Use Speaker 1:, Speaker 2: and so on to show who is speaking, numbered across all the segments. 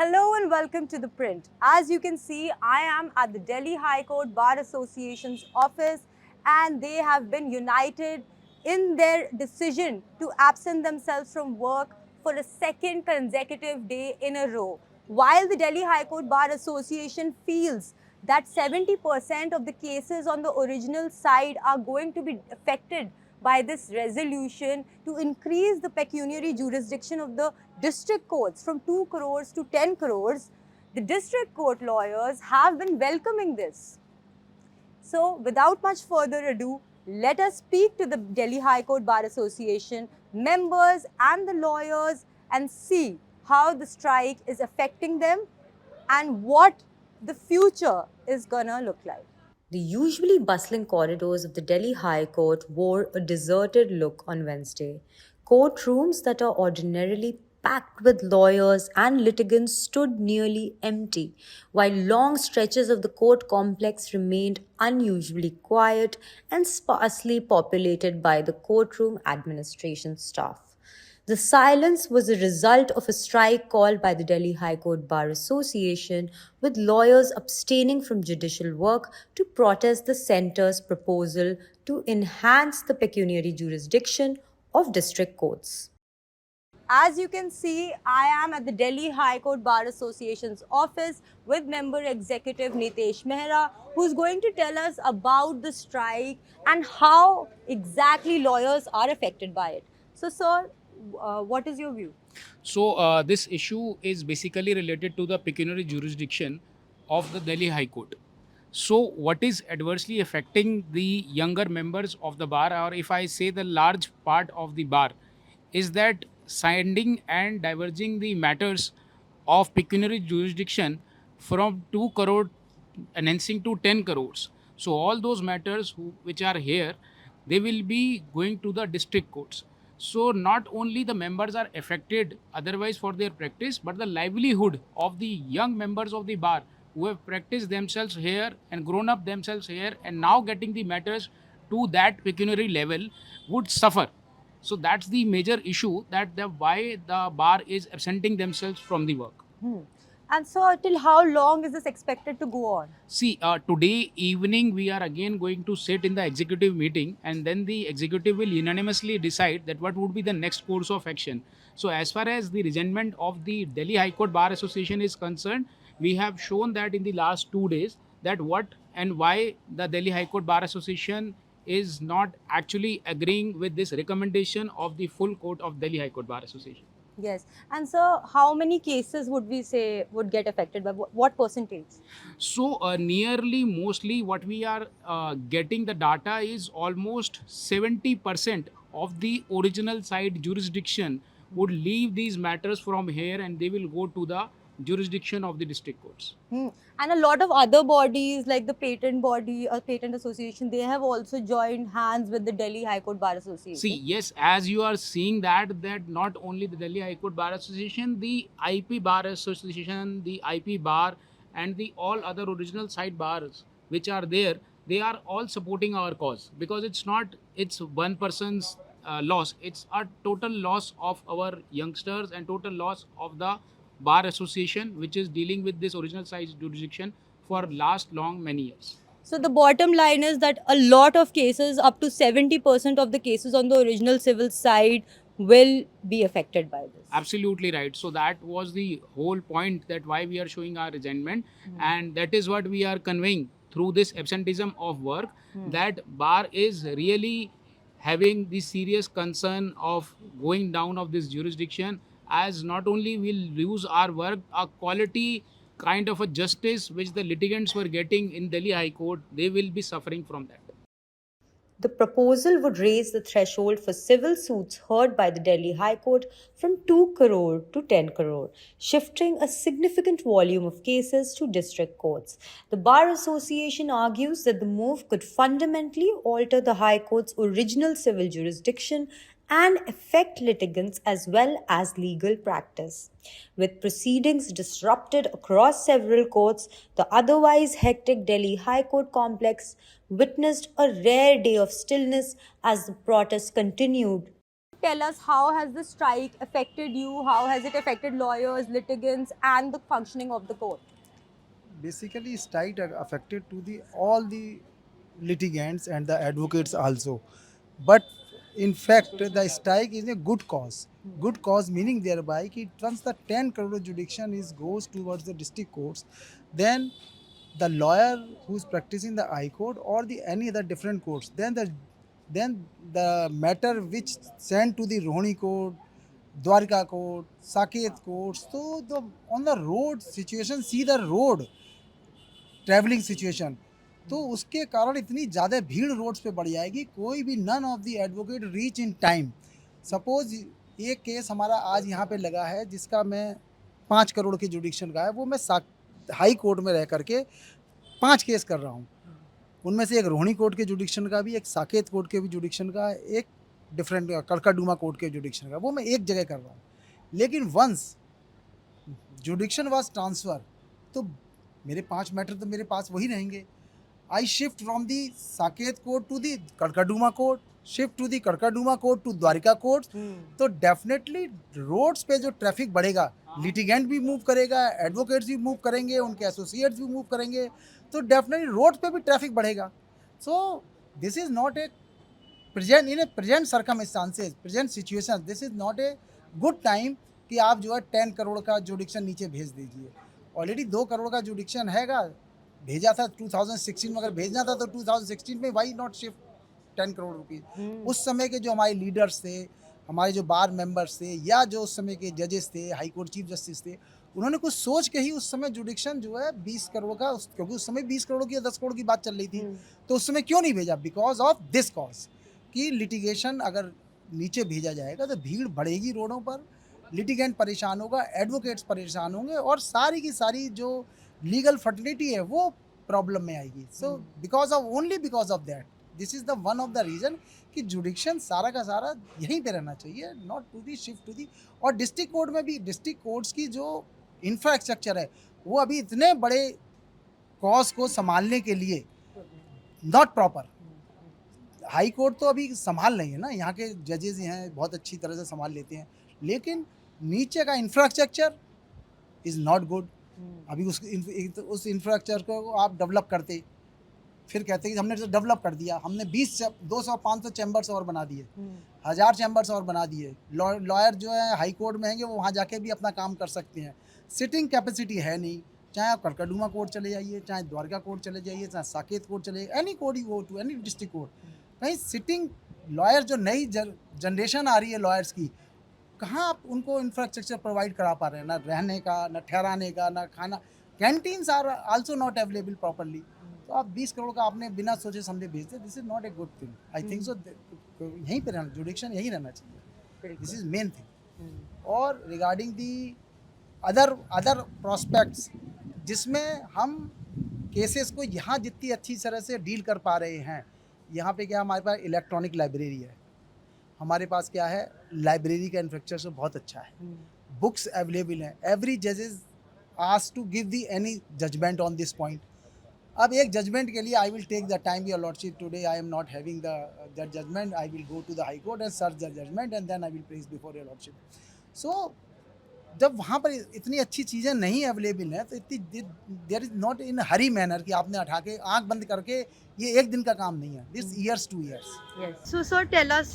Speaker 1: Hello and welcome to The Print. As you can see, I am at the Delhi High Court Bar Association's office and they have been united in their decision to absent themselves from work for a second consecutive day in a row. While the Delhi High Court Bar Association feels that 70% of the cases on the original side are going to be affected by this resolution to increase the pecuniary jurisdiction of the district courts from 2 crores to 10 crores, the district court lawyers have been welcoming this. So, without much further ado, let us speak to the Delhi High Court Bar Association members and the lawyers and see how the strike is affecting them and what the future is gonna look like.
Speaker 2: The usually bustling corridors of the Delhi High Court wore a deserted look on Wednesday. Courtrooms that are ordinarily packed with lawyers and litigants stood nearly empty, while long stretches of the court complex remained unusually quiet and sparsely populated by the courtroom administration staff. The silence was a result of a strike called by the Delhi High Court Bar Association, with lawyers abstaining from judicial work to protest the centre's proposal to enhance the pecuniary jurisdiction of district courts.
Speaker 1: As you can see, I am at the Delhi High Court Bar Association's office with member executive Nitesh Mehra, who's going to tell us about the strike and how exactly lawyers are affected by it. So, sir, what is your view?
Speaker 3: So this issue is basically related to the pecuniary jurisdiction of the Delhi High Court. So what is adversely affecting the younger members of the bar, or if I say the large part of the bar, is that sending and diverging the matters of pecuniary jurisdiction from 2 crore enhancing to 10 crores. So all those matters which are here, they will be going to the district courts. So not only the members are affected otherwise for their practice, but the livelihood of the young members of the bar who have practiced themselves here and grown up themselves here and now getting the matters to that pecuniary level would suffer. So that's the major issue, that why the bar is absenting themselves from the work.
Speaker 1: And so, till how long is this expected to go on?
Speaker 3: See, today evening we are again going to sit in the executive meeting, and then the executive will unanimously decide that what would be the next course of action. So, as far as the resentment of the Delhi High Court Bar Association is concerned, we have shown that in the last 2 days that what and why the Delhi High Court Bar Association is not actually agreeing with this recommendation of the full court of Delhi High Court Bar Association.
Speaker 1: Yes. And so, how many cases would we say would get affected by what percentage?
Speaker 3: So, nearly mostly what we are getting the data is almost 70% of the original side jurisdiction would leave these matters from here and they will go to the jurisdiction of the district courts.
Speaker 1: And a lot of other bodies like the patent body or patent association, they have also joined hands with the Delhi High Court Bar Association.
Speaker 3: See, yes, as you are seeing that not only the Delhi High Court Bar Association, the IP Bar Association, the IP Bar, and the all other original side bars which are there, they are all supporting our cause, because it's one person's loss, it's a total loss of our youngsters and total loss of the bar association which is dealing with this original side jurisdiction for last long many years.
Speaker 1: So the bottom line is that a lot of cases, up to 70% of the cases on the original civil side, will be affected by this.
Speaker 3: Absolutely right. So that was the whole point, that why we are showing our resentment, and that is what we are conveying through this absenteeism of work, that bar is really having the serious concern of going down of this jurisdiction, as not only we'll lose our work, a quality kind of a justice which the litigants were getting in Delhi High Court, they will be suffering from that.
Speaker 2: The proposal would raise the threshold for civil suits heard by the Delhi High Court from 2 crore to 10 crore, shifting a significant volume of cases to district courts. The Bar Association argues that the move could fundamentally alter the High Court's original civil jurisdiction and affect litigants as well as legal practice. With proceedings disrupted across several courts, the otherwise hectic Delhi High Court complex witnessed a rare day of stillness as the protests continued.
Speaker 1: tell us how has the strike affected you? How has it affected lawyers, litigants, and the functioning of the court?
Speaker 4: Basically strike affected to the all the litigants and the advocates also, but in fact the strike is a good cause, meaning thereby कि once the 10 crore jurisdiction is goes towards the district courts, then the lawyer who is practicing the high court or the any other different courts, then the matter which sent to the Rohini court, Dwarka court, Saket courts, so the on the road situation, see the road travelling situation, तो उसके कारण इतनी ज़्यादा भीड़ roads पे बढ़ जाएगी, कोई भी none of the advocate reach in time. Suppose एक केस हमारा आज यहाँ पे लगा है जिसका मैं 5 करोड़ की जुडिक्शन का है, वो मैं हाई कोर्ट में रह करके 5 केस कर रहा हूँ। उनमें से एक रोहिणी कोर्ट के जुडिक्शन का भी, एक साकेत कोर्ट के भी जुडिक्शन का, एक डिफरेंट कड़काडूमा कोर्ट के जुडिक्शन का, वो मैं एक जगह कर रहा हूँ। लेकिन वंस जुडिक्शन वाज ट्रांसफ़र, तो मेरे 5 मैटर तो मेरे पास वही रहेंगे। I shift from the Saket court to the Karkardooma court, shift to the Karkardooma court to Dwarka court, तो डेफिनेटली रोड्स पे जो ट्रैफिक बढ़ेगा, लिटिगेंट भी मूव करेगा, एडवोकेट्स भी मूव करेंगे, उनके एसोसिएट्स भी मूव करेंगे, तो डेफिनेटली रोड पे भी ट्रैफिक बढ़ेगा। So this is not a present in A present circumstances, present situation, this is not a good time कि आप जो है 10 करोड़ का जुडिक्शन नीचे भेज दीजिए। ऑलरेडी 2 करोड़ का जुडिक्शन हैगा, भेजा था 2016 में, अगर भेजना था तो 2016 में why not shift 10 crore rupees. उस समय के जो हमारे लीडर्स थे, हमारे जो बार मेंबर्स थे, या जो उस समय के जजेस थे, हाई कोर्ट चीफ जस्टिस थे, उन्होंने कुछ सोच के ही उस समय जुडिक्शन जो है 20 करोड़ का, क्योंकि उस समय 20 करोड़ की या 10 करोड़ की बात चल रही थी, तो उस समय क्यों नहीं भेजा? बिकॉज ऑफ दिस कॉज कि लिटिगेशन अगर नीचे भेजा जाएगा तो भीड़ बढ़ेगी रोडों पर, लिटिगेंट परेशान होगा, एडवोकेट्स परेशान होंगे, और सारी की सारी जो लीगल फर्टिलिटी है वो प्रॉब्लम में आएगी। So because of that, this is the one of the reason कि जुडिक्शन सारा का सारा यहीं पे रहना चाहिए, not to be shift to the. और डिस्ट्रिक्ट कोर्ट में भी, डिस्ट्रिक्ट कोर्ट्स की जो इंफ्रास्ट्रक्चर है वो अभी इतने बड़े कॉज को संभालने के लिए नॉट प्रॉपर। हाई कोर्ट तो अभी संभाल नहीं है ना, यहाँ के जजेस हैं बहुत अच्छी तरह से संभाल लेते हैं, लेकिन नीचे का इंफ्रास्ट्रक्चर इज़ नॉट गुड। अभी उस इंफ्रास्ट्रक्चर को आप डेवलप करते, फिर कहते कि हमने डेवलप कर दिया, हमने 200-500 चैम्बर्स और बना दिए, 1000 चैम्बर्स और बना दिए। लॉयर जो है हाई कोर्ट में हैं वो वहाँ जाके भी अपना काम कर सकते हैं, सिटिंग कैपेसिटी है नहीं। चाहे आप कड़काडूमा कोर्ट चले जाइए, चाहे द्वारका कोर्ट चले जाइए, चाहे साकेत कोर्ट चले जाइए, any court you go to, any district court, कहीं सिटिंग लॉयर जो नई जनरेशन आ रही है लॉयर्स की, कहाँ आप उनको इंफ्रास्ट्रक्चर प्रोवाइड करा पा रहे हैं? ना रहने का, ना ठहराने का, ना खाना। Canteens are also not available properly. तो आप 20 करोड़ का आपने बिना सोचे समझे भेज दे, this is not a good thing. I think so यहीं पे रहना, जुडिक्शन यहीं रहना चाहिए, दिस इज मेन थिंग। और रिगार्डिंग दी अदर प्रोस्पेक्ट्स, जिसमें हम केसेस को यहाँ जितनी अच्छी तरह से डील कर पा रहे हैं, यहाँ पे क्या हमारे पास इलेक्ट्रॉनिक लाइब्रेरी है, हमारे पास क्या है, लाइब्रेरी का इंफ्रास्ट्रक्चर बहुत अच्छा है, बुक्स अवेलेबल हैं, एवरी जज is asked to give the any judgment on this point. अब एक जजमेंट के लिए I will take the time, your lordship today I am not having the judgment, I will go to the high court and search the judgment and then I will place before your lordship. So जब वहाँ पर इतनी अच्छी चीज़ें नहीं available हैं, तो इतनी there is not in hurry manner कि आपने उठा के आँख बंद करके, ये एक दिन का काम नहीं है, this years 2 years।
Speaker 1: Yes. So, sir, tell us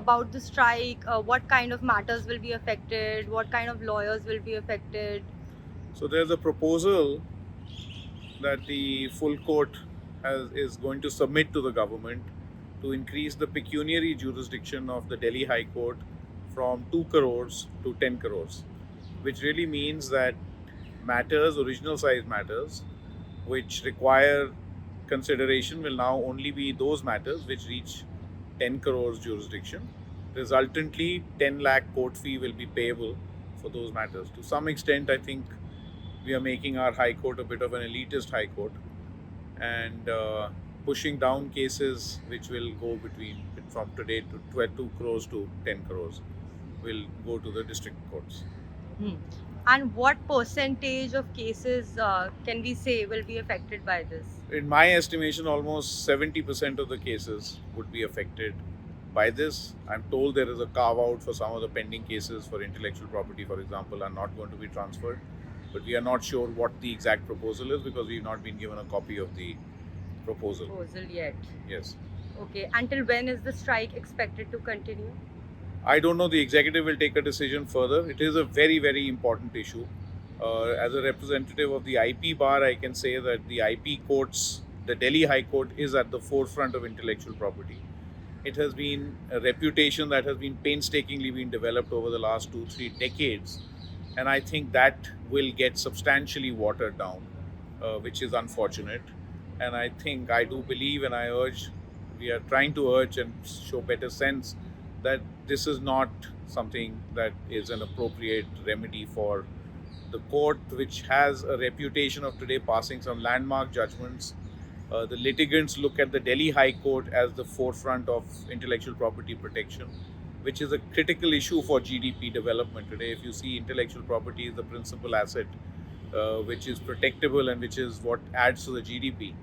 Speaker 1: about the strike. What kind of matters will be affected? What kind of lawyers will be affected?
Speaker 5: So there's a proposal that the full court is going to submit to the government to increase the pecuniary jurisdiction of the Delhi High Court from 2 crores to 10 crores, which really means that matters, original size matters, which require consideration will now only be those matters which reach 10 crores jurisdiction. Resultantly, 10 lakh court fee will be payable for those matters. To some extent, I think we are making our High Court a bit of an elitist High Court, and pushing down cases which will go from today to 2 crores to 10 crores will go to the district courts.
Speaker 1: And what percentage of cases can we say will be affected by this?
Speaker 5: In my estimation, almost 70% of the cases would be affected by this. I'm told there is a carve out for some of the pending cases for intellectual property, for example, are not going to be transferred. But we are not sure what the exact proposal is because we've not been given a copy of the proposal.
Speaker 1: Yet.
Speaker 5: Yes.
Speaker 1: Okay. Until when is the strike expected to continue?
Speaker 5: I don't know. The executive will take a decision further. It is a very, very important issue. As a representative of the IP bar, I can say that the IP courts, the Delhi High Court, is at the forefront of intellectual property. It has been a reputation that has been painstakingly been developed over the last 2-3 decades, and I think that will get substantially watered down, which is unfortunate. And I think I do believe, and I urge, we are trying to urge and show better sense that this is not something that is an appropriate remedy for the court, which has a reputation of today passing some landmark judgments. The litigants look at the Delhi High Court as the forefront of intellectual property protection, which is a critical issue for GDP development today. If you see, intellectual property is the principal asset which is protectable and which is what adds to the GDP.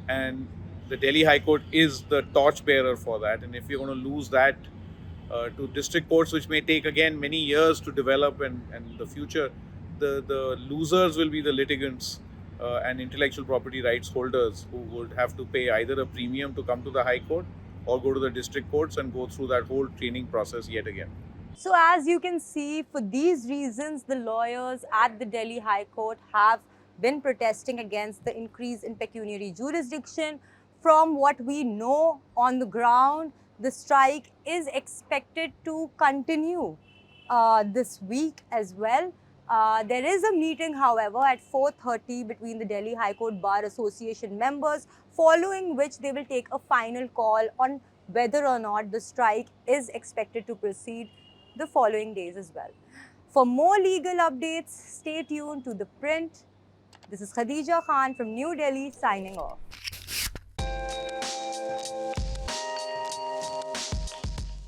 Speaker 5: And the Delhi High Court is the torchbearer for that. And if you're going to lose that to district courts, which may take again many years to develop, and the future, the losers will be the litigants and intellectual property rights holders, who would have to pay either a premium to come to the High Court or go to the district courts and go through that whole training process yet again.
Speaker 1: So as you can see, for these reasons, the lawyers at the Delhi High Court have been protesting against the increase in pecuniary jurisdiction. From what we know on the ground, the strike is expected to continue this week as well. There is a meeting, however, at 4:30 between the Delhi High Court Bar Association members, following which they will take a final call on whether or not the strike is expected to proceed the following days as well. For more legal updates, stay tuned to The Print. This is Khadija Khan from New Delhi signing off.